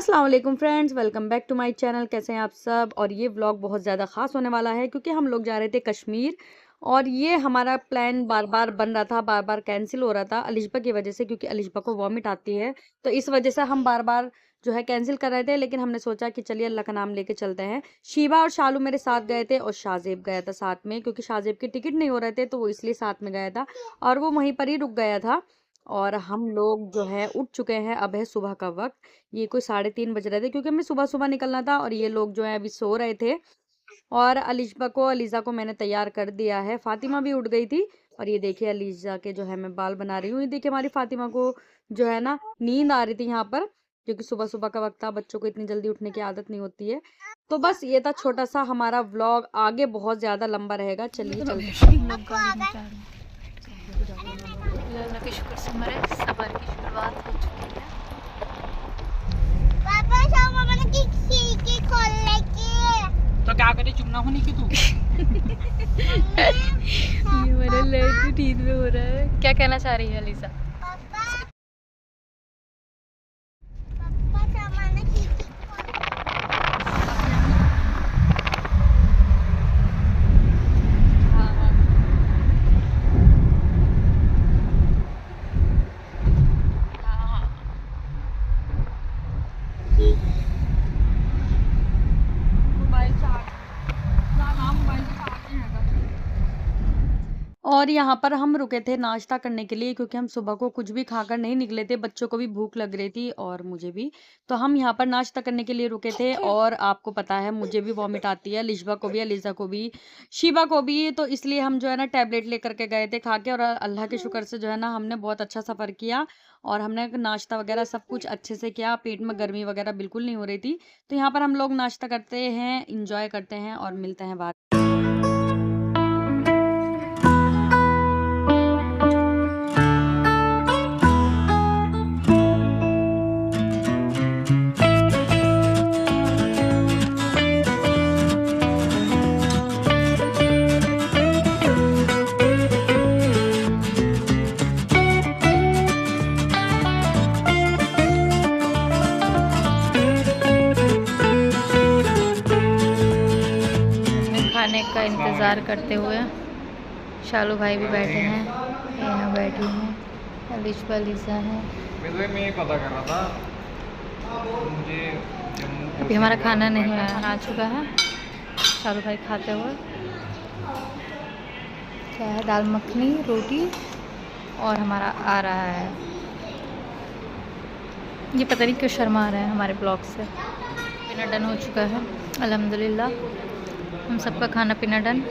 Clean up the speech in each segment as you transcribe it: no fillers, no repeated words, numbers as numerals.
अस्सलाम वालेकुम friends, welcome back to my channel. कैसे हैं आप सब। और ये व्लॉग बहुत ज़्यादा ख़ास होने वाला है क्योंकि हम लोग जा रहे थे कश्मीर और ये हमारा प्लान बार बार बन रहा था, बार बार कैंसिल हो रहा था अलिशबा की वजह से, क्योंकि अलिशबा को वॉमिट आती है। तो इस वजह से हम बार बार जो है कैंसिल कर रहे थे, लेकिन हमने सोचा कि चलिए अल्लाह का नाम लेके चलते हैं। शीबा और शालू मेरे साथ गए थे और शाहजेब गया था साथ में, क्योंकि शाहजेब के टिकट नहीं हो रहे थे तो वो इसलिए साथ में गया था और वो वहीं पर ही रुक गया था। और हम लोग जो है उठ चुके हैं, अब है सुबह का वक्त। ये कोई 3:30 बज रहे थे क्योंकि हमें सुबह सुबह निकलना था और ये लोग जो है अभी सो रहे थे। और अलीज़ा को मैंने तैयार कर दिया है। फातिमा भी उठ गई थी। और ये देखिए अलीज़ा के जो है मैं बाल बना रही हूँ। ये देखिए हमारी फातिमा को जो है ना नींद आ रही थी यहाँ पर, क्योंकि सुबह सुबह का वक्त था, बच्चों को इतनी जल्दी उठने की आदत नहीं होती है। तो बस ये था छोटा सा हमारा व्लॉग, आगे बहुत ज्यादा लंबा रहेगा। चलिए चलते हैं। अल्लाह के शुक्र से हमारे सफर की शुरुआत हो चुकी है। तो क्या करे, चुप ना होने की तू। ये मेरे लड़की नींद में हो रहा है। क्या कहना चाह रही है अलीज़ा? और यहाँ पर हम रुके थे नाश्ता करने के लिए, क्योंकि हम सुबह को कुछ भी खाकर नहीं निकले थे। बच्चों को भी भूख लग रही थी और मुझे भी। तो हम यहाँ पर नाश्ता करने के लिए रुके थे। और आपको पता है मुझे भी वॉमिट आती है, लिशबा को भी, अलीज़ा को भी, शीबा को भी। तो इसलिए हम जो है ना टैबलेट लेकर के गए थे खा के। और अल्लाह के शुक्र से जो है ना हमने बहुत अच्छा सफ़र किया और हमने नाश्ता वगैरह सब कुछ अच्छे से किया। पेट में गर्मी वगैरह बिल्कुल नहीं हो रही थी। तो यहाँ पर हम लोग नाश्ता करते हैं, इंजॉय करते हैं और मिलते हैं बाद। खाने का इंतज़ार करते हुए शालू भाई भी बैठे हैं, यहाँ बैठी हैं अलीशा, अलीज़ा हैं। मैं ये पता कर रहा था मुझे अभी हमारा खाना नहीं आ चुका है। शालू भाई खाते हुए, क्या है, दाल मखनी, रोटी और हमारा आ रहा है। ये पता नहीं क्यों शर्मा रहे हैं हमारे ब्लॉग से। पीना डन हो चुका है अल्हम्दुलिल्लाह। हम सबका खाना पीना डन।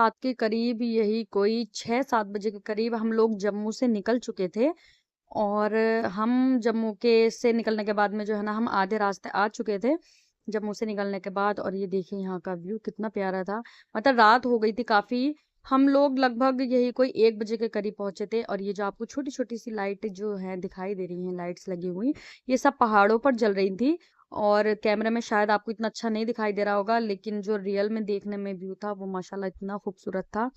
रात के करीब यही कोई 6-7 बजे के करीब हम लोग जम्मू से निकल चुके थे। और हम जम्मू के से निकलने के बाद में जो है ना, हम आधे रास्ते आ चुके थे जम्मू से निकलने के बाद। और ये देखिए यहाँ का व्यू कितना प्यारा था। मतलब रात हो गई थी काफ़ी। हम लोग लगभग यही कोई 1 बजे के करीब पहुंचे थे। और ये जो आपको छोटी-छोटी सी लाइट जो है दिखाई दे रही हैं, लाइट्स लगी हुई, ये सब पहाड़ों पर जल रही थी। और कैमरे में शायद आपको इतना अच्छा नहीं दिखाई दे रहा होगा, लेकिन जो रियल में देखने में व्यू था वो माशाल्लाह इतना खूबसूरत था।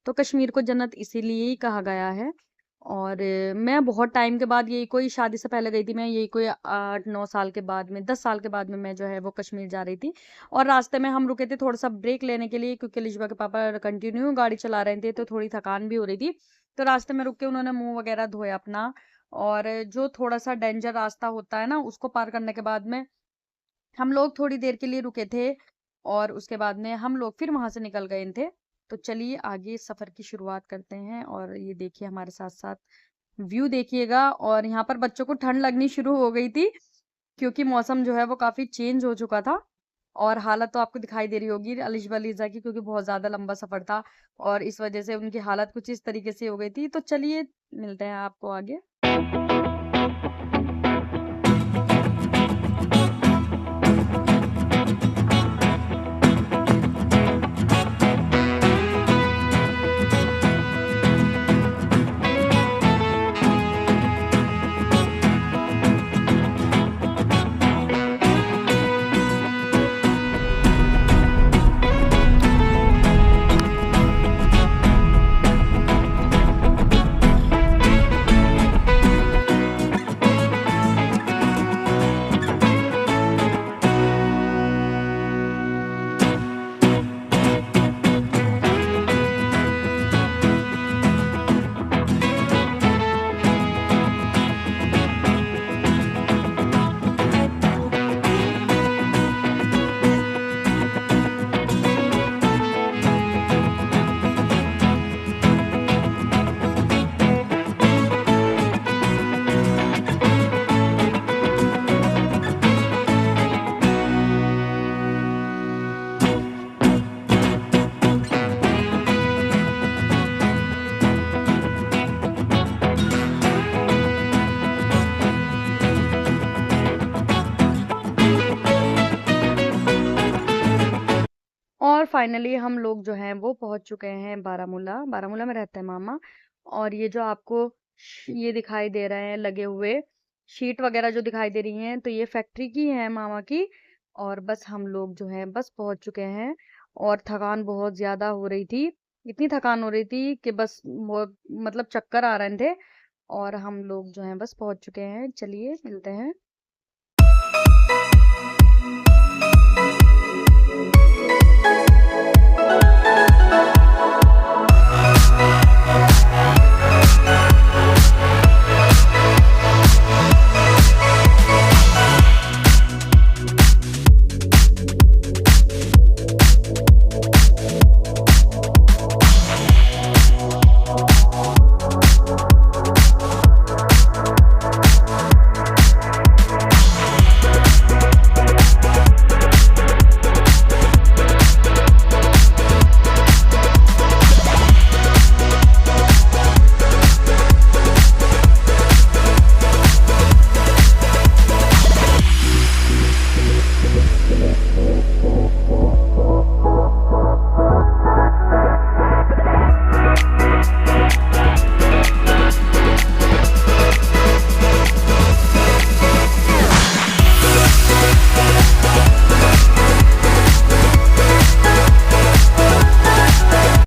तो कश्मीर को जन्नत इसीलिए ही कहा गया है। और मैं बहुत टाइम के बाद, यही कोई शादी से पहले गई थी मैं, यही कोई 8-9 साल के बाद में, 10 साल के बाद में मैं जो है वो कश्मीर जा रही थी। और रास्ते में हम रुके थे थोड़ा सा ब्रेक लेने के लिए, क्योंकि लिशबा के पापा कंटिन्यू गाड़ी चला रहे थे तो थोड़ी थकान भी हो रही थी। तो रास्ते में रुक के उन्होंने मुंह वगैरह धोया अपना। और जो थोड़ा सा डेंजर रास्ता होता है ना, उसको पार करने के बाद में हम लोग थोड़ी देर के लिए रुके थे। और उसके बाद में हम लोग फिर वहां से निकल गए थे। तो चलिए आगे सफर की शुरुआत करते हैं। और ये देखिए हमारे साथ साथ व्यू देखिएगा। और यहाँ पर बच्चों को ठंड लगनी शुरू हो गई थी, क्योंकि मौसम जो है वो काफी चेंज हो चुका था। और हालत तो आपको दिखाई दे रही होगी अलिशबा लीजा की, क्योंकि बहुत ज्यादा लंबा सफर था और इस वजह से उनकी हालत कुछ इस तरीके से हो गई थी। तो चलिए मिलते हैं आपको आगे। और फाइनली हम लोग जो हैं वो पहुंच चुके हैं बारामूला। बारामूला में रहते हैं मामा। और ये जो आपको ये दिखाई दे रहे हैं लगे हुए शीट वगैरह जो दिखाई दे रही हैं, तो ये फैक्ट्री की है मामा की। और बस हम लोग जो हैं बस पहुंच चुके हैं। और थकान बहुत ज्यादा हो रही थी, इतनी थकान हो रही थी कि बस मतलब चक्कर आ रहे थे। और हम लोग जो हैं बस पहुंच चुके हैं। चलिए मिलते हैं।